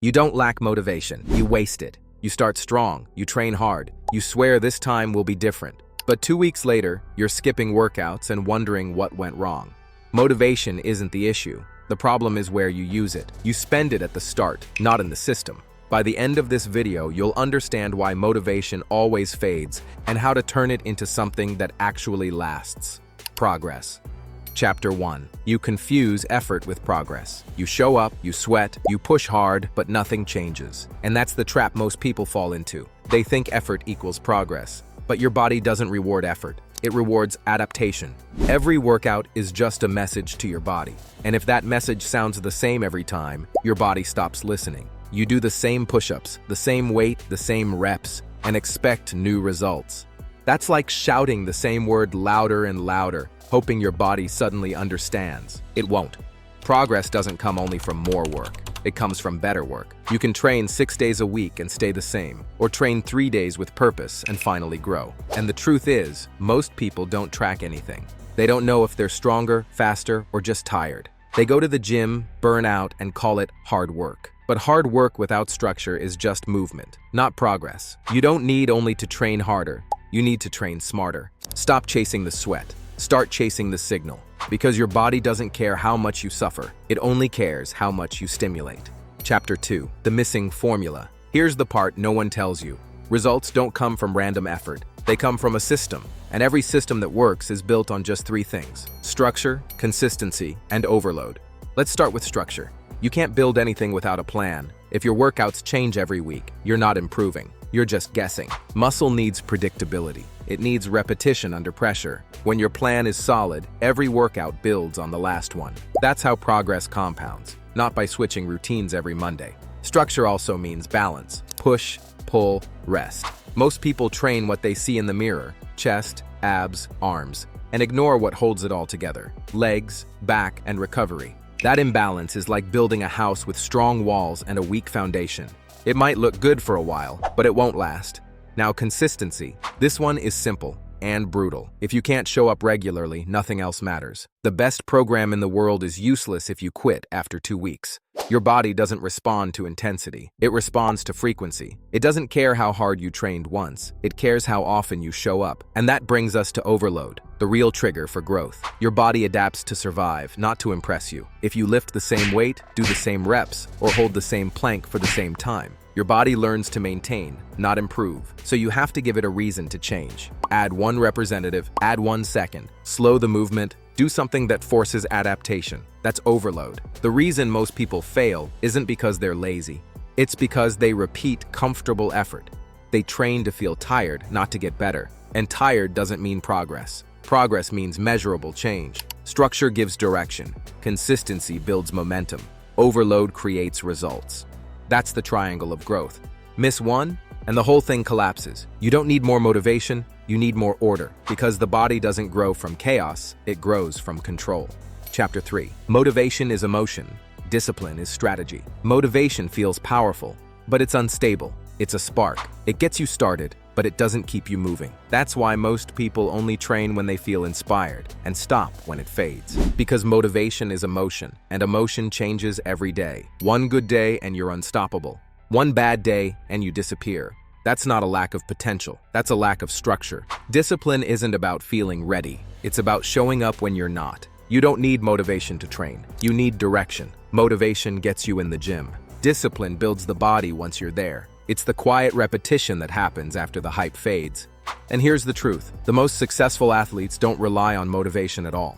You don't lack motivation, you waste it. You start strong, you train hard, you swear this time will be different. But 2 weeks later, you're skipping workouts and wondering what went wrong. Motivation isn't the issue. The problem is where you use it. You spend it at the start, not in the system. By the end of this video, you'll understand why motivation always fades and how to turn it into something that actually lasts. Progress. Chapter 1. You confuse effort with progress. You show up, you sweat, you push hard, but nothing changes. And that's the trap most people fall into. They think effort equals progress. But your body doesn't reward effort. It rewards adaptation. Every workout is just a message to your body. And if that message sounds the same every time, your body stops listening. You do the same push-ups, the same weight, the same reps, and expect new results. That's like shouting the same word louder and louder, hoping your body suddenly understands. It won't. Progress doesn't come only from more work. It comes from better work. You can train 6 days a week and stay the same, or train 3 days with purpose and finally grow. And the truth is, most people don't track anything. They don't know if they're stronger, faster, or just tired. They go to the gym, burn out, and call it hard work. But hard work without structure is just movement, not progress. You don't need only to train harder. You need to train smarter. Stop chasing the sweat. Start chasing the signal. Because your body doesn't care how much you suffer. It only cares how much you stimulate. Chapter 2. The missing formula. Here's the part no one tells you. Results don't come from random effort. They come from a system. And every system that works is built on just 3 things: structure, consistency, and overload. Let's start with structure. You can't build anything without a plan. If your workouts change every week, you're not improving. You're just guessing. Muscle needs predictability. It needs repetition under pressure. When your plan is solid, every workout builds on the last one. That's how progress compounds, not by switching routines every Monday. Structure also means balance. Push, pull, rest. Most people train what they see in the mirror: chest, abs, arms, and ignore what holds it all together: legs, back, and recovery. That imbalance is like building a house with strong walls and a weak foundation. It might look good for a while, but it won't last. Now, consistency. This one is simple and brutal. If you can't show up regularly, nothing else matters. The best program in the world is useless if you quit after 2 weeks. Your body doesn't respond to intensity. It responds to frequency. It doesn't care how hard you trained once. It cares how often you show up. And that brings us to overload, the real trigger for growth. Your body adapts to survive, not to impress you. If you lift the same weight, do the same reps, or hold the same plank for the same time, your body learns to maintain, not improve. So you have to give it a reason to change. Add 1 representative, add 1 second, slow the movement, do something that forces adaptation. That's overload. The reason most people fail isn't because they're lazy. It's because they repeat comfortable effort. They train to feel tired, not to get better. And tired doesn't mean progress. Progress means measurable change. Structure gives direction. Consistency builds momentum. Overload creates results. That's the triangle of growth. Miss one, and the whole thing collapses. You don't need more motivation, you need more order. Because the body doesn't grow from chaos, it grows from control. Chapter 3. Motivation is emotion. Discipline is strategy. Motivation feels powerful, but it's unstable. It's a spark. It gets you started, but it doesn't keep you moving. That's why most people only train when they feel inspired and stop when it fades. Because motivation is emotion, and emotion changes every day. One good day and you're unstoppable. One bad day and you disappear. That's not a lack of potential. That's a lack of structure. Discipline isn't about feeling ready. It's about showing up when you're not. You don't need motivation to train. You need direction. Motivation gets you in the gym. Discipline builds the body once you're there. It's the quiet repetition that happens after the hype fades. And here's the truth. The most successful athletes don't rely on motivation at all.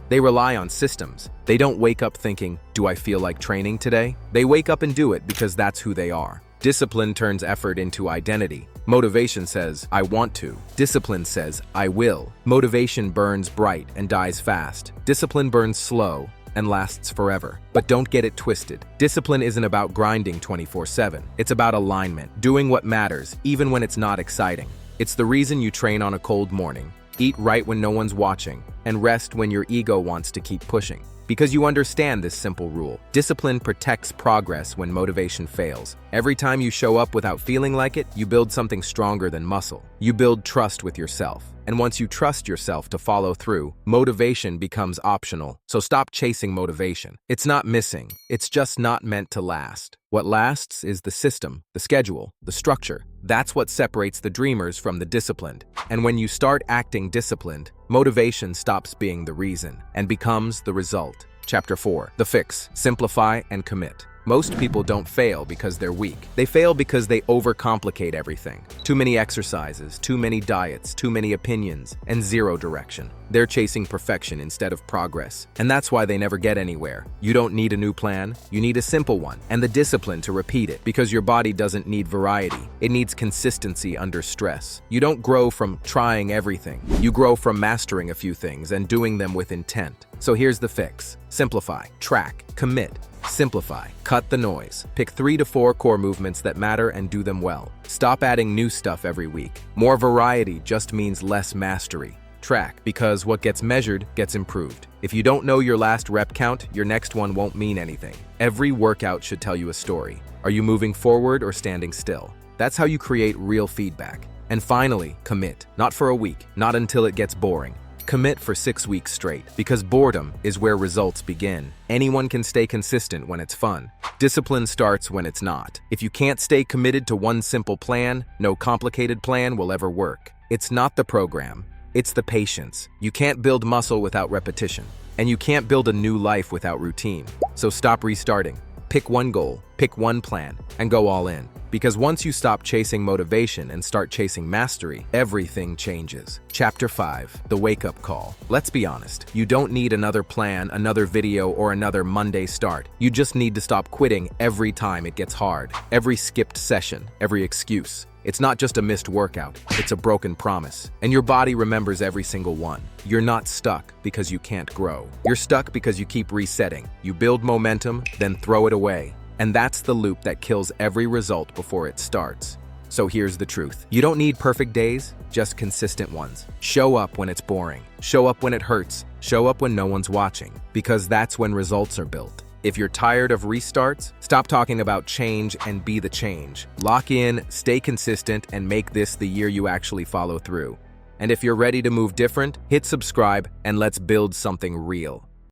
They rely on systems. They don't wake up thinking, "Do I feel like training today?" They wake up and do it because that's who they are. Discipline turns effort into identity. Motivation says, "I want to." Discipline says, "I will." Motivation burns bright and dies fast. Discipline burns slow and lasts forever. But don't get it twisted. Discipline isn't about grinding 24/7. It's about alignment, doing what matters, even when it's not exciting. It's the reason you train on a cold morning, eat right when no one's watching, and rest when your ego wants to keep pushing. Because you understand this simple rule. Discipline protects progress when motivation fails. Every time you show up without feeling like it, you build something stronger than muscle. You build trust with yourself. And once you trust yourself to follow through, motivation becomes optional. So stop chasing motivation. It's not missing. It's just not meant to last. What lasts is the system, the schedule, the structure. That's what separates the dreamers from the disciplined. And when you start acting disciplined, motivation stops being the reason and becomes the result. Chapter 4. The fix. Simplify and commit. Most people don't fail because they're weak. They fail because they overcomplicate everything. Too many exercises, too many diets, too many opinions, and zero direction. They're chasing perfection instead of progress. And that's why they never get anywhere. You don't need a new plan. You need a simple one and the discipline to repeat it, because your body doesn't need variety. It needs consistency under stress. You don't grow from trying everything. You grow from mastering a few things and doing them with intent. So here's the fix. Simplify, track, commit. Simplify. Cut the noise. Pick 3 to 4 core movements that matter and do them well. Stop adding new stuff every week. More variety just means less mastery. Track, because what gets measured gets improved. If you don't know your last rep count, your next one won't mean anything. Every workout should tell you a story. Are you moving forward or standing still? That's how you create real feedback. And finally, commit. Not for a week, not until it gets boring. Commit for 6 weeks straight, because boredom is where results begin. Anyone can stay consistent when it's fun. Discipline starts when it's not. If you can't stay committed to one simple plan, no complicated plan will ever work. It's not the program, it's the patience. You can't build muscle without repetition, and you can't build a new life without routine. So stop restarting. Pick one goal, pick one plan, and go all in. Because once you stop chasing motivation and start chasing mastery, everything changes. Chapter 5. The Wake-Up Call. Let's be honest, you don't need another plan, another video, or another Monday start. You just need to stop quitting every time it gets hard. Every skipped session, every excuse. It's not just a missed workout, it's a broken promise. And your body remembers every single one. You're not stuck because you can't grow. You're stuck because you keep resetting. You build momentum, then throw it away. And that's the loop that kills every result before it starts. So here's the truth. You don't need perfect days, just consistent ones. Show up when it's boring. Show up when it hurts. Show up when no one's watching. Because that's when results are built. If you're tired of restarts, stop talking about change and be the change. Lock in, stay consistent, and make this the year you actually follow through. And if you're ready to move different, hit subscribe and let's build something real.